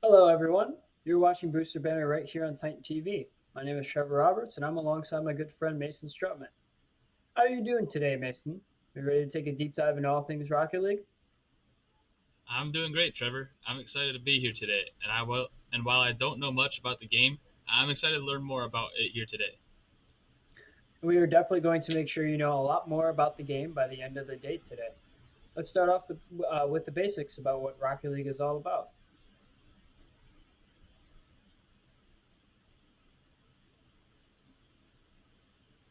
Hello, everyone. You're watching Booster Banner right here on Titan TV. My name is Trevor Roberts, and I'm alongside my good friend Mason Struttmann. How are you doing today, Mason? You ready to take a deep dive into all things Rocket League? I'm doing great, Trevor. I'm excited to be here today, and while I don't know much about the game, I'm excited to learn more about it here today. We are definitely going to make sure you know a lot more about the game by the end of the day today. Let's start off with the basics about what Rocket League is all about.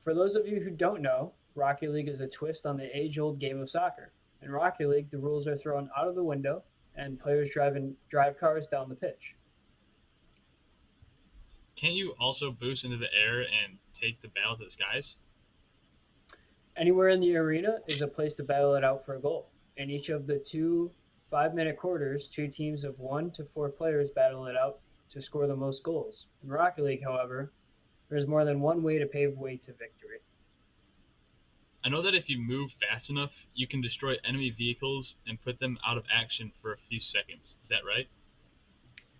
For those of you who don't know, Rocket League is a twist on the age-old game of soccer. In Rocket League, the rules are thrown out of the window, and players drive cars down the pitch. Can you also boost into the air and take the battle to the skies? Anywhere in the arena is a place to battle it out for a goal. In each of the two 5 minute quarters, two teams of 1 to 4 players battle it out to score the most goals. In Rocket League, however, there is more than one way to pave way to victory. I know that if you move fast enough, you can destroy enemy vehicles and put them out of action for a few seconds. Is that right?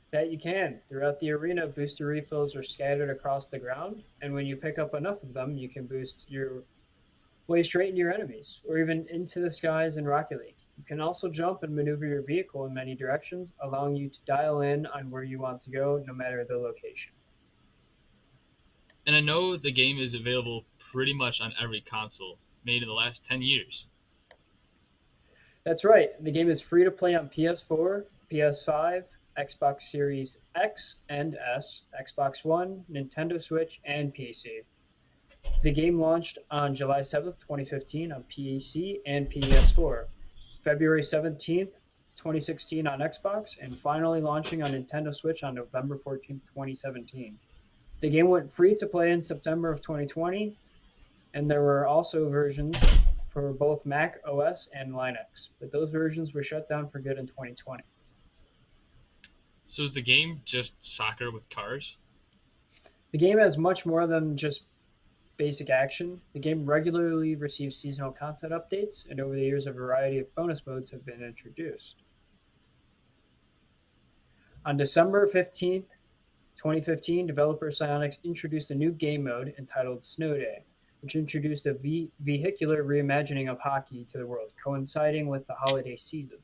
That you can. Throughout the arena, booster refills are scattered across the ground, and when you pick up enough of them, you can boost your way straight into your enemies, or even into the skies in Rocket League. You can also jump and maneuver your vehicle in many directions, allowing you to dial in on where you want to go, no matter the location. And I know the game is available pretty much on every console made in the last 10 years. That's right, the game is free to play on PS4, PS5, Xbox Series X and S, Xbox One, Nintendo Switch, and PC. The game launched on July 7th, 2015 on PC and PS4, February 17th, 2016 on Xbox, and finally launching on Nintendo Switch on November 14th, 2017. The game went free to play in September of 2020, and there were also versions for both Mac OS and Linux, but those versions were shut down for good in 2020. So is the game just soccer with cars? The game has much more than just basic action. The game regularly receives seasonal content updates, and over the years, a variety of bonus modes have been introduced. On December 15th, 2015, developer Psyonix introduced a new game mode entitled Snow Day, which introduced a vehicular reimagining of hockey to the world, coinciding with the holiday season.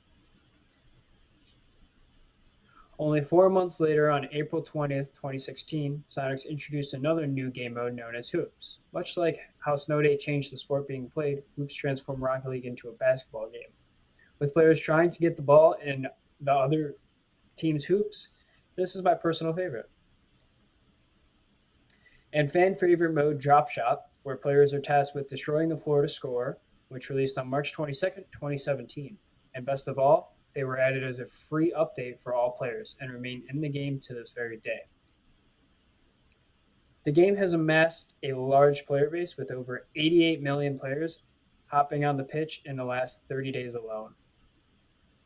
Only 4 months later, on April 20th, 2016, Psyonix introduced another new game mode known as Hoops. Much like how Snow Day changed the sport being played, Hoops transformed Rocket League into a basketball game. With players trying to get the ball in the other team's hoops, this is my personal favorite. And fan favorite mode Drop Shot, where players are tasked with destroying the floor to score, which released on March 22nd, 2017. And best of all, they were added as a free update for all players and remain in the game to this very day. The game has amassed a large player base with over 88 million players hopping on the pitch in the last 30 days alone.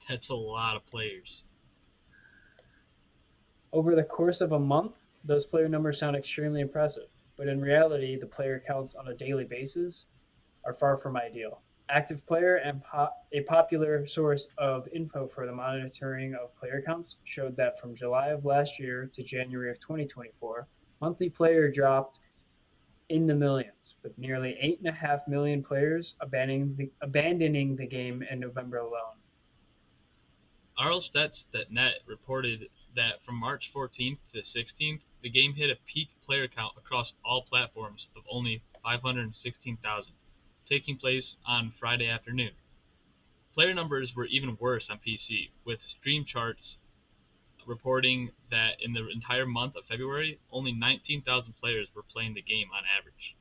That's a lot of players. Over the course of a month, those player numbers sound extremely impressive, but in reality, the player counts on a daily basis are far from ideal. Active Player and a popular source of info for the monitoring of player counts showed that from July of last year to January of 2024, monthly player dropped in the millions, with nearly 8.5 million players abandoning the game in November alone. RLStats.net reported that from March 14th to 16th, the game hit a peak player count across all platforms of only 516,000, taking place on Friday afternoon. Player numbers were even worse on PC, with Stream Charts reporting that in the entire month of February, only 19,000 players were playing the game on average.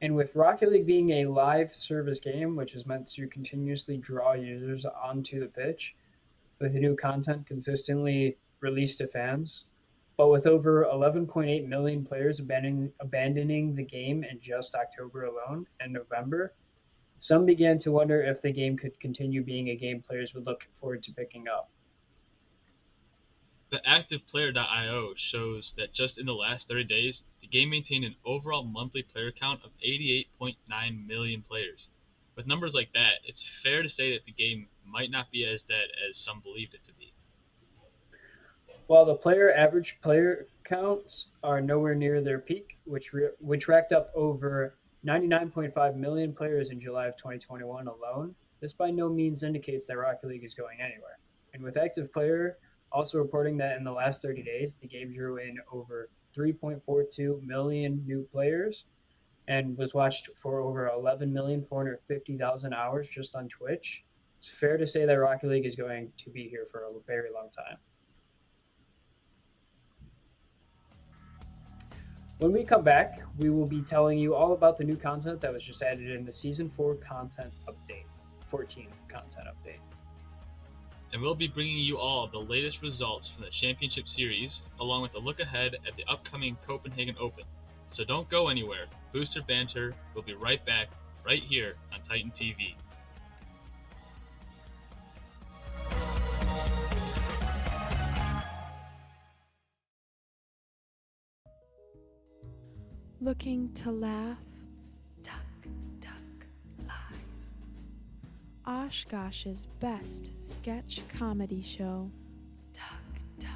And with Rocket League being a live service game, which is meant to continuously draw users onto the pitch, with new content consistently released to fans. But with over 11.8 million players abandoning the game in just October alone and November, some began to wonder if the game could continue being a game players would look forward to picking up. The ActivePlayer.io shows that just in the last 30 days, the game maintained an overall monthly player count of 88.9 million players. With numbers like that, it's fair to say that the game might not be as dead as some believed it to be. While the average player counts are nowhere near their peak, which racked up over 99.5 million players in July of 2021 alone, this by no means indicates that Rocket League is going anywhere. And with active player also reporting that in the last 30 days, the game drew in over 3.42 million new players and was watched for over 11,450,000 hours just on Twitch, it's fair to say that Rocket League is going to be here for a very long time. When we come back, we will be telling you all about the new content that was just added in the Season 4 content update, 14 content update. And we'll be bringing you all the latest results from the Championship Series, along with a look ahead at the upcoming Copenhagen Open. So don't go anywhere. Booster Banter will be right back, right here on Titan TV. Looking to laugh? Duck, duck, live. Oshkosh's best sketch comedy show. Duck, duck,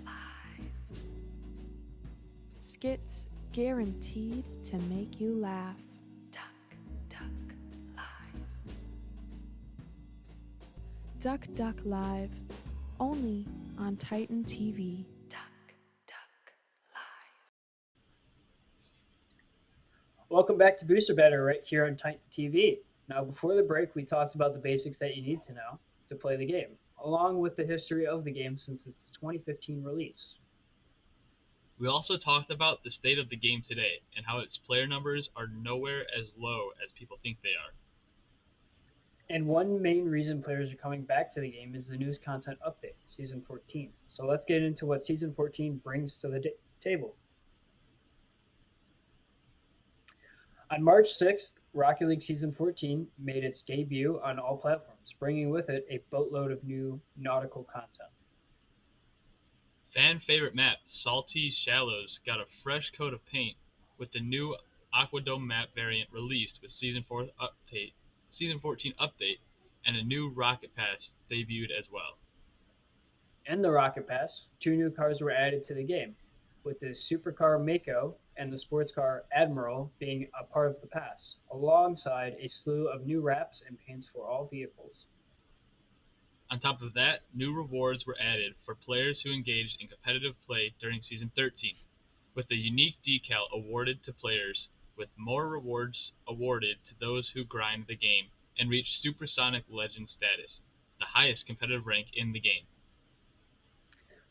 live. Skits guaranteed to make you laugh. Duck, duck, live. Duck, duck, live. Only on Titan TV. Welcome back to Booster Banter right here on Titan TV. Now, before the break, we talked about the basics that you need to know to play the game, along with the history of the game since its 2015 release. We also talked about the state of the game today and how its player numbers are nowhere as low as people think they are. And one main reason players are coming back to the game is the news content update, Season 14. So let's get into what Season 14 brings to the table. On March 6th, Rocket League Season 14 made its debut on all platforms, bringing with it a boatload of new nautical content. Fan favorite map Salty Shallows got a fresh coat of paint with the new Aquadome map variant released with Season 14 update, and a new Rocket Pass debuted as well. In the Rocket Pass, 2 new cars were added to the game, with the supercar Mako and the sports car Admiral being a part of the pass, alongside a slew of new wraps and paints for all vehicles. On top of that, new rewards were added for players who engaged in competitive play during Season 13, with a unique decal awarded to players, with more rewards awarded to those who grind the game and reach Supersonic Legend status, the highest competitive rank in the game.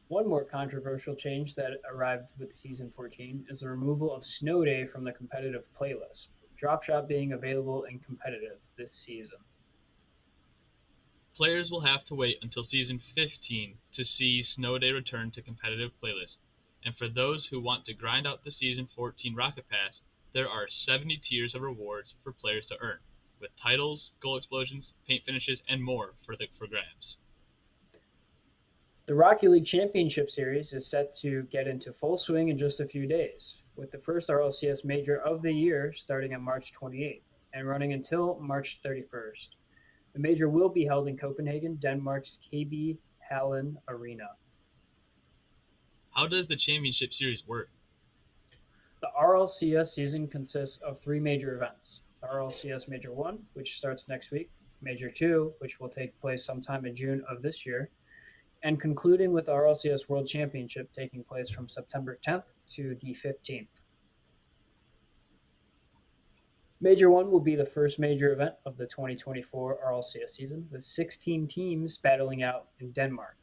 One more controversial change that arrived with Season 14 is the removal of Snow Day from the competitive playlist, Dropshot being available in competitive this season. Players will have to wait until Season 15 to see Snow Day return to competitive playlist, and for those who want to grind out the Season 14 Rocket Pass, there are 70 tiers of rewards for players to earn, with titles, goal explosions, paint finishes, and more for grabs. The Rocket League Championship Series is set to get into full swing in just a few days, with the first RLCS Major of the year starting on March 28th and running until March 31st. The Major will be held in Copenhagen, Denmark's KB Hallen Arena. How does the Championship Series work? The RLCS season consists of 3 major events. The RLCS Major 1, which starts next week, Major 2, which will take place sometime in June of this year, and concluding with the RLCS World Championship taking place from September 10th to the 15th. Major 1 will be the first major event of the 2024 RLCS season, with 16 teams battling out in Denmark.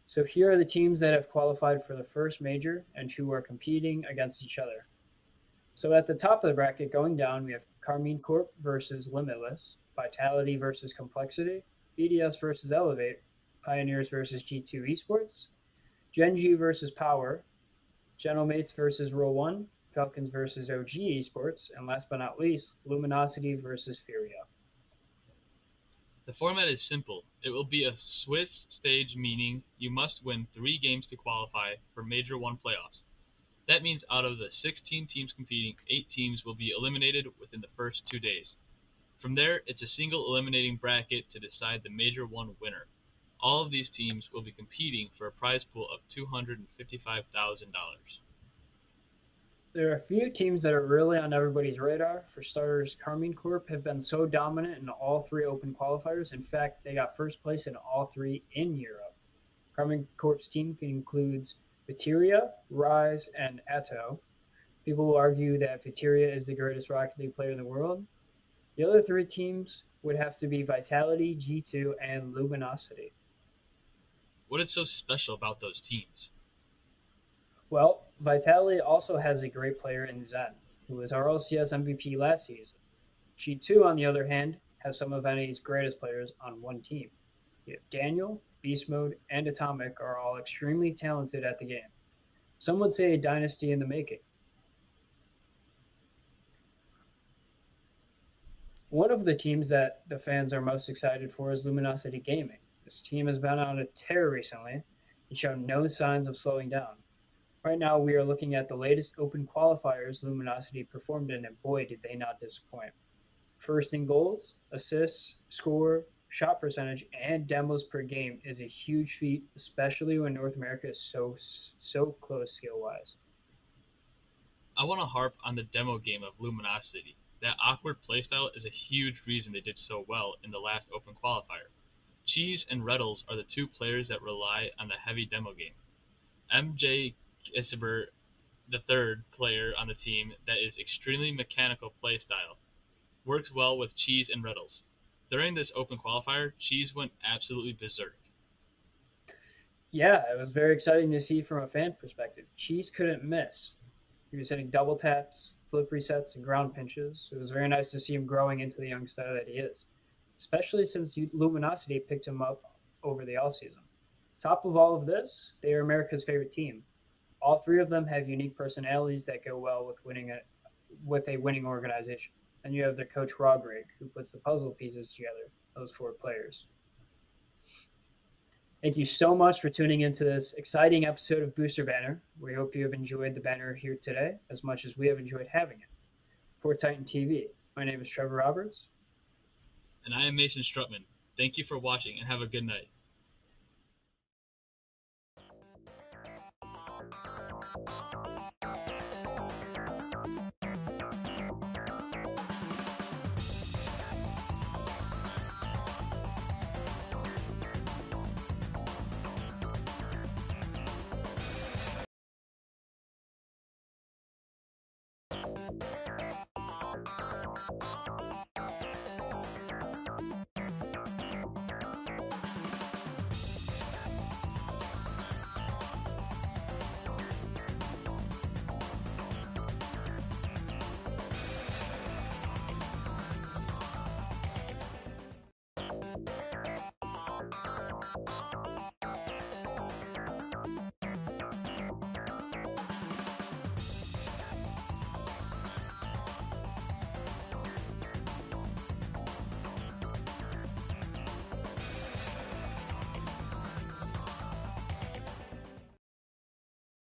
So here are the teams that have qualified for the first major and who are competing against each other. So at the top of the bracket going down, we have Carmine Corp versus Limitless, Vitality versus Complexity, BDS versus Elevate, Pioneers versus G2 Esports, Gen G versus Power, Gentlemates versus Roll One, Falcons versus OG Esports, and last but not least, Luminosity versus Furia. The format is simple. It will be a Swiss stage, meaning you must win 3 games to qualify for Major 1 playoffs. That means out of the 16 teams competing, 8 teams will be eliminated within the first 2 days. From there, it's a single eliminating bracket to decide the Major 1 winner. All of these teams will be competing for a prize pool of $255,000. There are a few teams that are really on everybody's radar. For starters, Carmine Corp have been so dominant in all 3 open qualifiers. In fact, they got first place in all 3 in Europe. Carmine Corp's team includes Viteria, Rise, and Atto. People will argue that Viteria is the greatest Rocket League player in the world. The other 3 teams would have to be Vitality, G2, and Luminosity. What is so special about those teams? Well, Vitality also has a great player in Zen, who was RLCS MVP last season. G2, on the other hand, have some of NA's greatest players on one team. You have Daniel, Beast Mode, and Atomic are all extremely talented at the game. Some would say a dynasty in the making. One of the teams that the fans are most excited for is Luminosity Gaming. This team has been on a tear recently and shown no signs of slowing down. Right now, we are looking at the latest open qualifiers Luminosity performed in, and boy, did they not disappoint. First in goals, assists, score, shot percentage, and demos per game is a huge feat, especially when North America is so close skill wise. I want to harp on the demo game of Luminosity. That awkward playstyle is a huge reason they did so well in the last open qualifier. Cheese and Reddles are the 2 players that rely on the heavy demo game. MJ Isber, the 3rd player on the team that is extremely mechanical playstyle, works well with Cheese and Reddles. During this open qualifier, Cheese went absolutely berserk. Yeah, it was very exciting to see from a fan perspective. Cheese couldn't miss. He was hitting double taps, flip resets, and ground pinches. It was very nice to see him growing into the young star that he is, especially since Luminosity picked him up over the offseason. Top of all of this, they are America's favorite team. All 3 of them have unique personalities that go well with a winning organization. And you have their coach Rodrig, who puts the puzzle pieces together, those 4 players. Thank you so much for tuning into this exciting episode of Booster Banner. We hope you have enjoyed the banner here today as much as we have enjoyed having it. For Titan TV, my name is Trevor Roberts. And I am Mason Struttmann. Thank you for watching and have a good night.